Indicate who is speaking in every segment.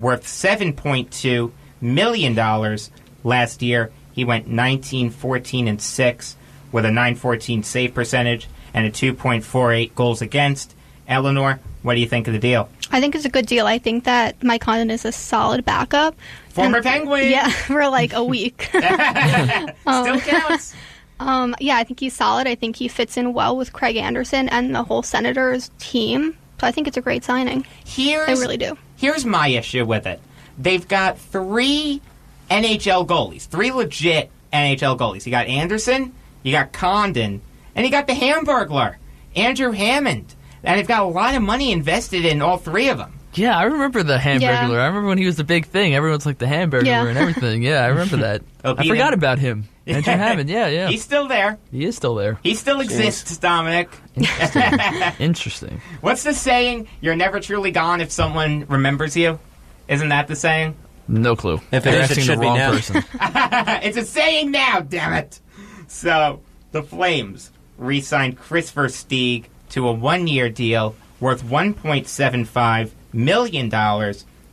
Speaker 1: worth $7.2 million. Last year, he went 19-14-6 with a .914 save percentage and a 2.48 goals against. Eleanor, what do you think of the deal?
Speaker 2: I think it's a good deal. I think that Mike Condon is a solid backup.
Speaker 1: Former Penguin!
Speaker 2: Yeah, for like a week.
Speaker 1: Still counts.
Speaker 2: Yeah, I think he's solid. I think he fits in well with Craig Anderson and the whole Senators team. So I think it's a great signing. I really do.
Speaker 1: Here's my issue with it. They've got 3 NHL goalies, 3 legit NHL goalies. You got Anderson, you got Condon, and you got the Hamburglar, Andrew Hammond. And they've got a lot of money invested in all 3 of them.
Speaker 3: Yeah, I remember the Hamburglar.
Speaker 2: Yeah.
Speaker 3: I remember when he was the big thing. Everyone's like the Hamburglar and everything. Yeah, I remember that. I forgot about him. Andrew Hammond, yeah.
Speaker 1: He's still there.
Speaker 3: He is still there.
Speaker 1: He still exists, Dominic.
Speaker 3: Interesting.
Speaker 1: What's the saying? You're never truly gone if someone remembers you? Isn't that the saying?
Speaker 3: No clue.
Speaker 4: If it is, it should be now.
Speaker 3: Person.
Speaker 1: It's a saying now, damn it. So, the Flames re-signed Chris Versteeg to a 1-year deal worth $1.75 million.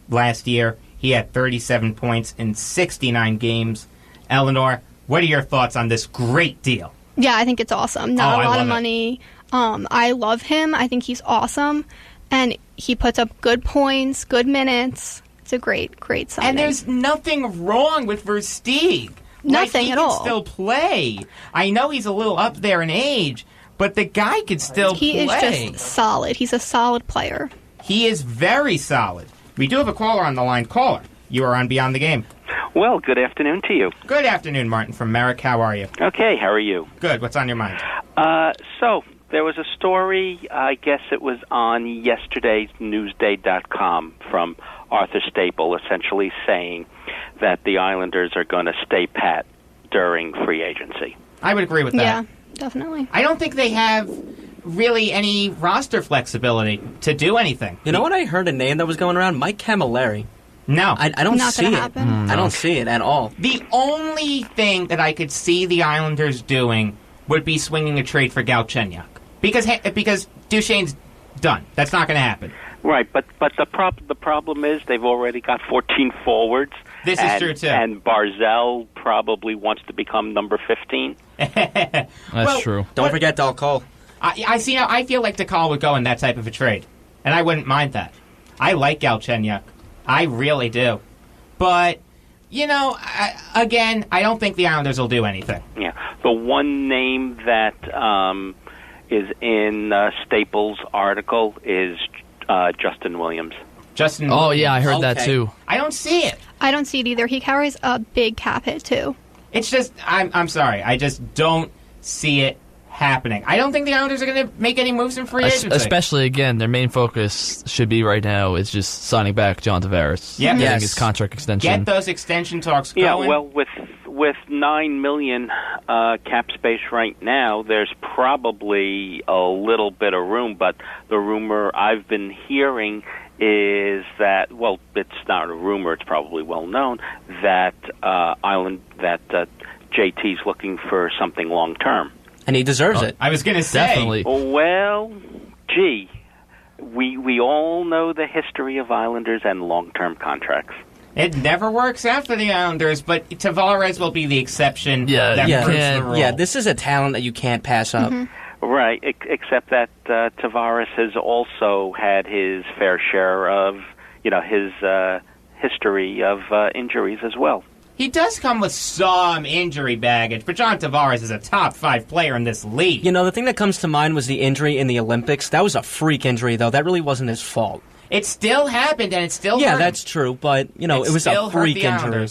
Speaker 1: Last year, he had 37 points in 69 games. Eleanor, what are your thoughts on this great deal?
Speaker 2: Yeah, I think it's awesome. Not a lot of money. I love him. I think he's awesome. And he puts up good points, good minutes. It's a great signing.
Speaker 1: And there's nothing wrong with Versteeg.
Speaker 2: Nothing at all.
Speaker 1: He can still play. I know he's a little up there in age, but the guy could still play.
Speaker 2: He is just solid. He's a solid player.
Speaker 1: He is very solid. We do have a caller on the line. Caller, you are on Beyond the Game.
Speaker 5: Well, good afternoon to you.
Speaker 1: Good afternoon, Martin from Merrick. How are you?
Speaker 5: Okay, how are you?
Speaker 1: Good. What's on your mind?
Speaker 5: So, there was a story, I guess it was on yesterday's Newsday.com from Arthur Staple, essentially saying that the Islanders are going to stay pat during free agency.
Speaker 1: I would agree with that.
Speaker 2: Yeah, definitely.
Speaker 1: I don't think they have really any roster flexibility to do anything.
Speaker 4: You know what? I heard a name that was going around? Mike Camilleri.
Speaker 1: No.
Speaker 4: I don't
Speaker 2: Not
Speaker 4: see
Speaker 2: gonna
Speaker 4: it.
Speaker 2: happen.
Speaker 4: I don't see it at all.
Speaker 1: The only thing that I could see the Islanders doing would be swinging a trade for Galchenyuk. Because Duchesne's done. That's not going to happen.
Speaker 5: Right, but the problem is they've already got 14 forwards.
Speaker 1: This is true, too.
Speaker 5: And Barzell probably wants to become number 15.
Speaker 3: That's true.
Speaker 4: Don't forget Dal Cole.
Speaker 1: I see now. I feel like DeCall would go in that type of a trade, and I wouldn't mind that. I like Galchenyuk. I really do. But, I don't think the Islanders will do anything.
Speaker 5: Yeah. The one name that is in Staples' article is Justin Williams.
Speaker 3: Oh, yeah, I heard that too.
Speaker 1: I don't see it.
Speaker 2: I don't see it either. He carries a big cap hit, too.
Speaker 1: It's just, I'm sorry. I just don't see it happening. I don't think the Islanders are going to make any moves in free agency.
Speaker 3: Especially, again, their main focus should be right now is just signing back John Tavares.
Speaker 1: Yeah,
Speaker 3: getting his contract extension.
Speaker 1: Get those extension talks going.
Speaker 5: Yeah, well, with $9 million cap space right now, there's probably a little bit of room. But the rumor I've been hearing is that, well, it's not a rumor; it's probably well known that JT's looking for something long term.
Speaker 4: And he deserves it.
Speaker 1: I was going to say.
Speaker 3: Definitely.
Speaker 5: Well, gee, we all know the history of Islanders and long-term contracts.
Speaker 1: It never works out for the Islanders, but Tavares will be the exception that proves the rule.
Speaker 4: Yeah, this is a talent that you can't pass up.
Speaker 2: Mm-hmm.
Speaker 5: Right, except that Tavares has also had his fair share of, his history of injuries as well.
Speaker 1: He does come with some injury baggage, but John Tavares is a top 5 player in this league.
Speaker 4: The thing that comes to mind was the injury in the Olympics. That was a freak injury, though. That really wasn't his fault.
Speaker 1: It still happened, and it still
Speaker 4: Yeah,
Speaker 1: hurt
Speaker 4: that's true, but, it was a freak injury.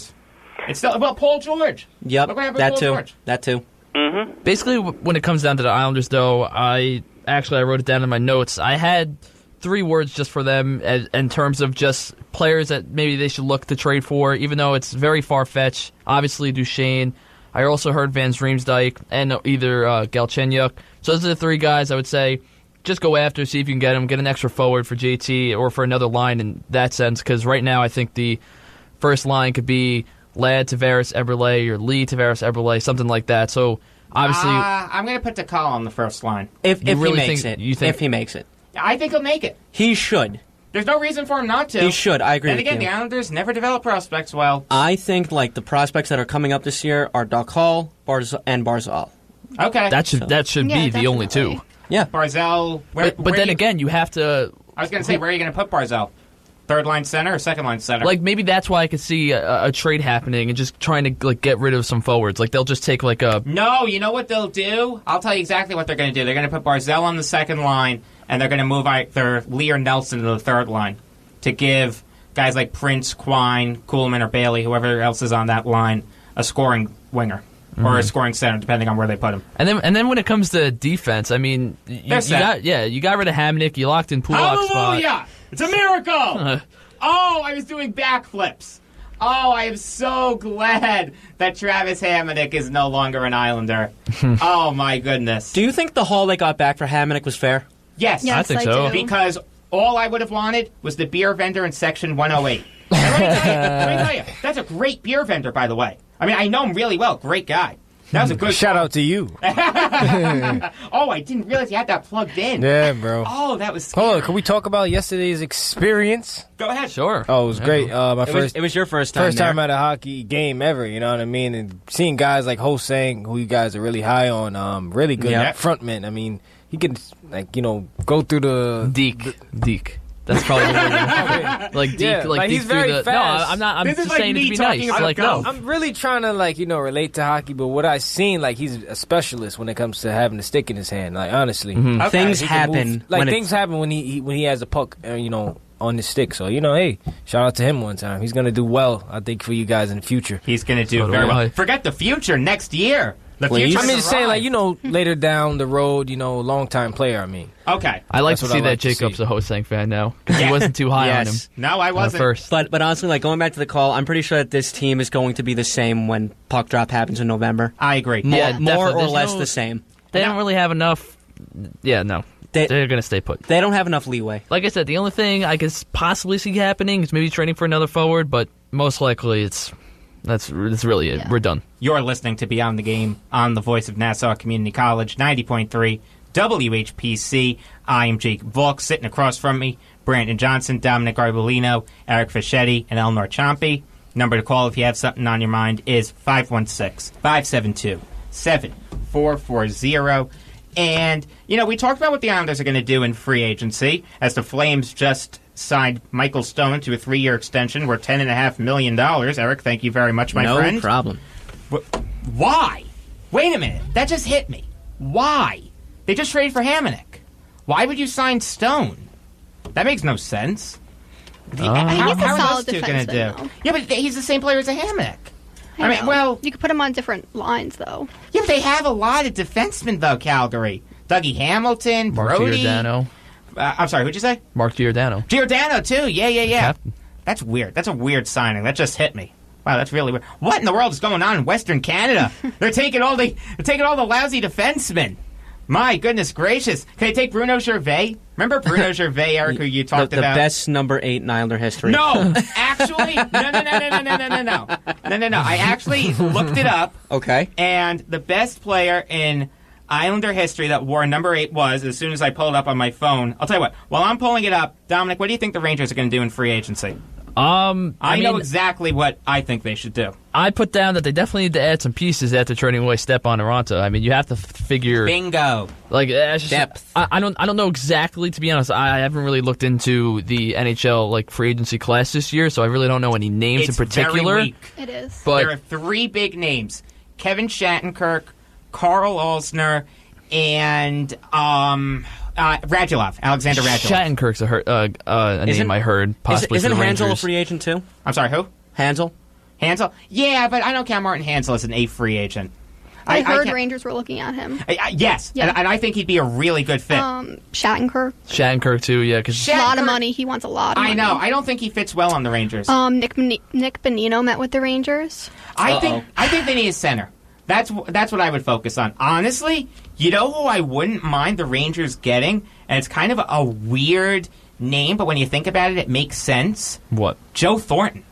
Speaker 1: It's still, Paul George.
Speaker 4: Yep,
Speaker 1: Look what happened with Paul George.
Speaker 4: That too.
Speaker 5: Mm-hmm.
Speaker 3: Basically, when it comes down to the Islanders, though, I wrote it down in my notes. I had 3 words just for them in terms of just players that maybe they should look to trade for, even though it's very far-fetched. Obviously, Duchesne. I also heard Van Riemsdyk and either Galchenyuk. So those are the 3 guys I would say just go after, see if you can get them, get an extra forward for JT or for another line in that sense, because right now I think the first line could be Ladd, Tavares, Eberle, or Lee, Tavares, Eberle, something like that. So obviously,
Speaker 1: I'm going to put DeCall on the first line.
Speaker 4: If he
Speaker 3: really
Speaker 4: makes it.
Speaker 3: You think,
Speaker 4: if he makes it.
Speaker 1: I think he'll make it.
Speaker 4: He should.
Speaker 1: There's no reason for him not to.
Speaker 4: He should. I agree
Speaker 1: Then
Speaker 4: with
Speaker 1: again,
Speaker 4: you.
Speaker 1: the Islanders never develop prospects well.
Speaker 4: I think the prospects that are coming up this year are Doc Hall, and Barzal.
Speaker 1: Okay.
Speaker 3: That should be the only two.
Speaker 4: Yeah.
Speaker 1: Barzal.
Speaker 3: But then again, you have to.
Speaker 1: I was going to say, where are you going to put Barzal? Third-line center or second-line center?
Speaker 3: Like, maybe that's why I could see a trade happening and just trying to get rid of some forwards. Like, they'll just take a...
Speaker 1: No, you know what they'll do? I'll tell you exactly what they're going to do. They're going to put Barzal on the second line, and they're going to move either Lee or Nelson to the third line to give guys like Prince, Quine, Kuhlman, or Bailey, whoever else is on that line, a scoring winger. Or a scoring center, depending on where they put him.
Speaker 3: And then when it comes to defense, I mean, you got rid of Hamonic, you locked in Pulak's spot.
Speaker 1: Hallelujah! It's a miracle! Oh, I was doing backflips. Oh, I am so glad that Travis Hamonic is no longer an Islander. Oh, my goodness.
Speaker 4: Do you think the haul they got back for Hamonic was fair?
Speaker 1: Yes.
Speaker 3: I think so.
Speaker 2: do.
Speaker 1: Because all I would have wanted was the beer vendor in Section 108. And let me tell you, that's a great beer vendor, by the way. I mean, I know him really well. Great guy. That was a good
Speaker 6: Shout out to you.
Speaker 1: Oh, I didn't realize you had that plugged in.
Speaker 6: Yeah, bro.
Speaker 1: Oh, that was scary.
Speaker 6: Hold on, can we talk about yesterday's experience?
Speaker 1: Go ahead.
Speaker 3: Sure.
Speaker 6: Oh, it was great.
Speaker 4: It was your first time there.
Speaker 6: at a hockey game ever, you know what I mean? And seeing guys like Hosang, who you guys are really high on, really good frontman. I mean, he could, go through the...
Speaker 3: Deke. That's probably the word. Like Deke,
Speaker 6: Yeah, like
Speaker 3: Deke
Speaker 6: he's very
Speaker 3: through the.
Speaker 6: fast.
Speaker 3: No, I'm not. I'm
Speaker 1: This
Speaker 3: just
Speaker 1: is like
Speaker 3: saying
Speaker 1: me
Speaker 3: to be
Speaker 1: talking
Speaker 3: nice.
Speaker 1: about
Speaker 3: Like
Speaker 1: golf.
Speaker 3: no.
Speaker 6: I'm really trying to, relate to hockey, but what I've seen, he's a specialist when it comes to having a stick in his hand. Like, honestly.
Speaker 1: Okay.
Speaker 4: Things
Speaker 6: He can
Speaker 4: happen.
Speaker 6: move. Things happen when he has a puck, on his stick. So, hey, shout out to him one time. He's going to do well, I think, for you guys in the future.
Speaker 1: He's going to do
Speaker 3: So do
Speaker 1: very well.
Speaker 3: I.
Speaker 1: Forget the future next year. The
Speaker 4: Please.
Speaker 1: future.
Speaker 6: I mean, just saying, later down the road, long-time player, I mean.
Speaker 1: Okay.
Speaker 3: I like
Speaker 6: That's
Speaker 3: to
Speaker 6: what
Speaker 3: see
Speaker 6: I
Speaker 3: that
Speaker 6: like to
Speaker 3: Jacob's
Speaker 6: see.
Speaker 3: a Hosang fan now because he wasn't too high on him.
Speaker 1: No, I wasn't.
Speaker 3: First.
Speaker 4: But honestly, going back to the call, I'm pretty sure that this team is going to be the same when puck drop happens in November.
Speaker 1: I agree.
Speaker 4: More,
Speaker 3: Yeah,
Speaker 4: more
Speaker 3: definitely.
Speaker 4: or
Speaker 3: There's
Speaker 4: less
Speaker 3: no-
Speaker 4: the same.
Speaker 3: They don't really have enough. Yeah, no. They're going to stay put.
Speaker 4: They don't have enough leeway.
Speaker 3: Like I said, the only thing I could possibly see happening is maybe trading for another forward, but most likely that's really it.
Speaker 2: Yeah.
Speaker 3: We're done.
Speaker 1: You're listening to Beyond the Game on the voice of Nassau Community College, 90.3 WHPC. I am Jake Valk. Sitting across from me, Brandon Johnson, Dominick Arbolino, Eric Fischetti, and Elnor Ciampi. Number to call if you have something on your mind is 516-572-7440. And, we talked about what the Islanders are going to do in free agency as the Flames just signed Michael Stone to a 3-year extension worth $10.5 million. Eric, thank you very much, my friend.
Speaker 4: No problem.
Speaker 1: Why? Wait a minute. That just hit me. Why? They just traded for Hamonic. Why would you sign Stone? That makes no sense.
Speaker 2: He's a
Speaker 1: How are
Speaker 2: solid
Speaker 1: those two going to do?
Speaker 2: defenseman, though.
Speaker 1: Yeah, but he's the same player as a Hamonic. I mean,
Speaker 2: know.
Speaker 1: well...
Speaker 2: You could put him on different lines, though.
Speaker 1: Yeah, but they have a lot of defensemen, though, Calgary. Dougie Hamilton,
Speaker 3: Mark
Speaker 1: Brody...
Speaker 3: Giordano.
Speaker 1: I'm sorry, who'd you say?
Speaker 3: Mark Giordano.
Speaker 1: Giordano, too. Yeah.
Speaker 3: Captain.
Speaker 1: That's weird. That's a weird signing. That just hit me. Wow, that's really weird. What in the world is going on in Western Canada? They're taking all the lousy defensemen. My goodness gracious. Can they take Bruno Gervais? Remember Bruno Gervais, Eric, who you talked
Speaker 4: the
Speaker 1: about?
Speaker 4: best number 8 in Islander history.
Speaker 1: No, actually, no. I actually looked it up.
Speaker 4: Okay.
Speaker 1: And the best player in Islander history that wore number 8 was, as soon as I pulled it up on my phone, I'll tell you what, while I'm pulling it up, Dominic, what do you think the Rangers are going to do in free agency? I know exactly what I think they should do.
Speaker 3: I put down that they definitely need to add some pieces after trading away Stepan Aranta. I mean, you have to figure
Speaker 1: Bingo.
Speaker 3: like
Speaker 4: Depth.
Speaker 3: I don't know exactly, to be honest. I haven't really looked into the NHL free agency class this year, so I really don't know any names
Speaker 1: It's
Speaker 3: in particular.
Speaker 1: very weak.
Speaker 2: It is.
Speaker 3: But
Speaker 1: There are 3 big names: Kevin Shattenkirk, Carl Alsner, and Radulov, Alexander Radulov.
Speaker 3: Shattenkirk's a name I heard possibly.
Speaker 4: Isn't
Speaker 3: for the
Speaker 4: Hansel a
Speaker 3: Rangers.
Speaker 4: free agent too?
Speaker 1: I'm sorry, who?
Speaker 4: Hansel?
Speaker 1: Hansel? Yeah, but I don't count Martin Hansel as an A free agent.
Speaker 2: I heard
Speaker 1: can't-
Speaker 2: Rangers were looking at him.
Speaker 1: Yes,
Speaker 2: Yeah.
Speaker 1: and I think he'd be a really good fit.
Speaker 2: Shattenkirk.
Speaker 3: Shattenkirk too, yeah, because
Speaker 2: A lot of
Speaker 1: Shattenkirk-
Speaker 2: money. He wants a lot of money.
Speaker 1: I know. I don't think he fits well on the Rangers.
Speaker 2: Nick Bonino met with the Rangers.
Speaker 1: I think they need a center. That's what I would focus on. Honestly, you know who I wouldn't mind the Rangers getting, and it's kind of a weird name, but when you think about it, it makes sense.
Speaker 3: what?
Speaker 1: Joe Thornton.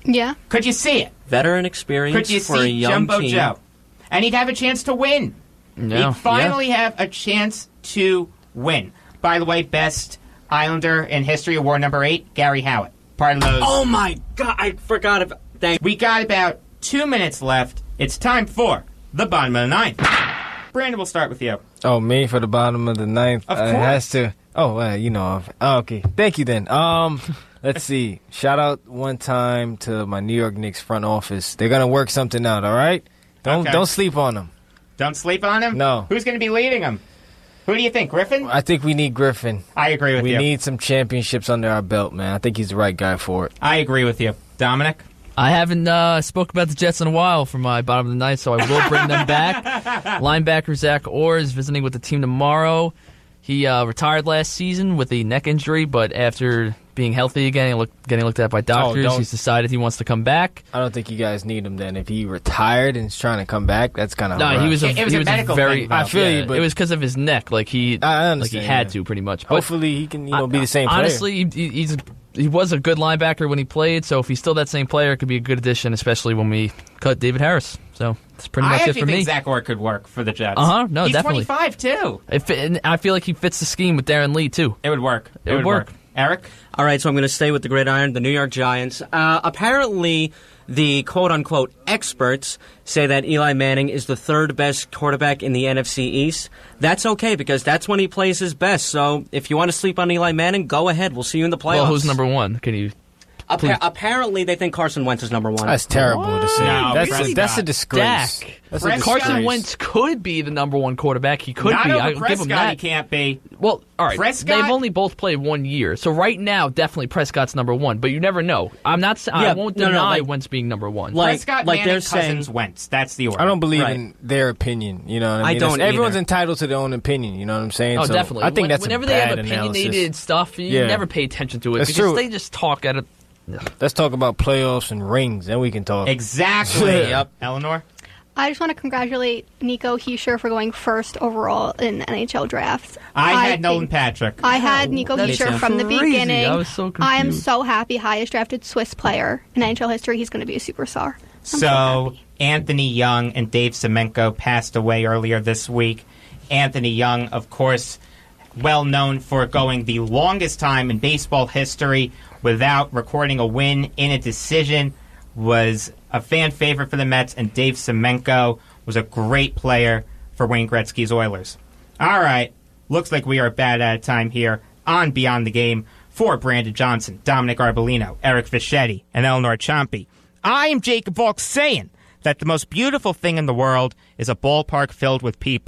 Speaker 2: Yeah.
Speaker 1: Could you see it?
Speaker 4: Veteran experience
Speaker 1: Could you
Speaker 4: for a
Speaker 1: see
Speaker 4: young
Speaker 1: Jumbo
Speaker 4: team.
Speaker 1: Joe? And he'd have a chance to win.
Speaker 3: No,
Speaker 1: He'd finally have a chance to win. By the way, best Islander in history award number 8, Gary Howitt. Part of those.
Speaker 4: Oh my God, I forgot about.
Speaker 1: We got about 2 minutes left. It's time for the bottom of the ninth. Brandon, we'll start with you.
Speaker 6: Oh, me for the bottom of the ninth?
Speaker 1: Of course.
Speaker 6: It has to. Oh, you know. Okay. Thank you then. Let's see. Shout out one time to my New York Knicks front office. They're gonna work something out. All right. Don't sleep on them.
Speaker 1: Don't sleep on him?
Speaker 6: No.
Speaker 1: Who's going to be leading them? Who do you think, Griffin?
Speaker 6: I think we need Griffin.
Speaker 1: I agree with you.
Speaker 6: We need some championships under our belt, man. I think he's the right guy for it.
Speaker 1: I agree with you. Dominic?
Speaker 3: I haven't spoke about the Jets in a while for my bottom of the ninth, so I will bring them back. Linebacker Zach Orr is visiting with the team tomorrow. He retired last season with a neck injury, but after being healthy again, getting looked at by doctors, he's decided he wants to come back.
Speaker 6: I don't think you guys need him then. If he retired and is trying to come back, that's kind of
Speaker 3: no. He was a
Speaker 1: medical
Speaker 3: very.
Speaker 1: thing,
Speaker 6: I feel you, but
Speaker 3: it was because of his neck. I understand, he had to pretty much. But
Speaker 6: hopefully, he can be the same player.
Speaker 3: Honestly, he was a good linebacker when he played. So if he's still that same player, it could be a good addition, especially when we cut David Harris. So that's pretty much it for me.
Speaker 1: I actually think Zach Orr could work for the Jets.
Speaker 3: No,
Speaker 1: he's
Speaker 3: definitely.
Speaker 1: He's 25 too.
Speaker 3: And I feel like he fits the scheme with Darren Lee too.
Speaker 1: It would work.
Speaker 3: It would work.
Speaker 1: Eric?
Speaker 4: All right, so I'm going to stay with the gridiron, the New York Giants. Apparently, the quote-unquote experts say that Eli Manning is the third best quarterback in the NFC East. That's okay, because that's when he plays his best. So if you want to sleep on Eli Manning, go ahead. We'll see you in the playoffs.
Speaker 3: Well, who's number one? Can you...
Speaker 4: Apparently, they think Carson Wentz is number one.
Speaker 6: That's terrible to say.
Speaker 1: No,
Speaker 6: that's a disgrace.
Speaker 3: Carson Wentz could be the number one quarterback. He could be.
Speaker 1: I'll
Speaker 3: give him that.
Speaker 1: He can't be.
Speaker 3: Well, all right.
Speaker 1: Prescott?
Speaker 3: They've only both played 1 year, so right now, definitely Prescott's number one. But you never know. I won't deny Wentz being number one.
Speaker 1: Prescott, Manning,
Speaker 4: they're
Speaker 1: Cousins,
Speaker 4: saying,
Speaker 1: Wentz. That's the order.
Speaker 6: I don't believe in their opinion. You know what I mean?
Speaker 4: I don't.
Speaker 6: Everyone's
Speaker 4: either.
Speaker 6: entitled to their own opinion. You know what I'm saying?
Speaker 3: Oh,
Speaker 6: so
Speaker 3: definitely.
Speaker 6: I think that's
Speaker 3: whenever
Speaker 6: a
Speaker 3: they
Speaker 6: bad
Speaker 3: have opinionated
Speaker 6: analysis.
Speaker 3: stuff, you never pay attention to it
Speaker 6: That's
Speaker 3: because
Speaker 6: true.
Speaker 3: they just talk at it.
Speaker 6: Let's talk about playoffs and rings, then we can talk.
Speaker 1: Exactly.
Speaker 4: Yep.
Speaker 1: Eleanor?
Speaker 2: I just want to congratulate Nico Heischer for going first overall in the NHL draft.
Speaker 1: I had Nolan Patrick.
Speaker 2: I had Nico
Speaker 3: That's
Speaker 2: Heischer from the
Speaker 3: crazy.
Speaker 2: beginning.
Speaker 3: I was so confused.
Speaker 2: I am so happy. Highest drafted Swiss player in NHL history. He's going to be a superstar.
Speaker 1: So Anthony Young and Dave Semenko passed away earlier this week. Anthony Young, of course, well known for going the longest time in baseball history without recording a win in a decision, was a fan favorite for the Mets, and Dave Semenko was a great player for Wayne Gretzky's Oilers. All right, looks like we are bad out of time here on Beyond the Game. For Brandon Johnson, Dominick Arbolino, Eric Fischetti, and Eleanor Ciampi, I am Jacob Valk saying that the most beautiful thing in the world is a ballpark filled with people.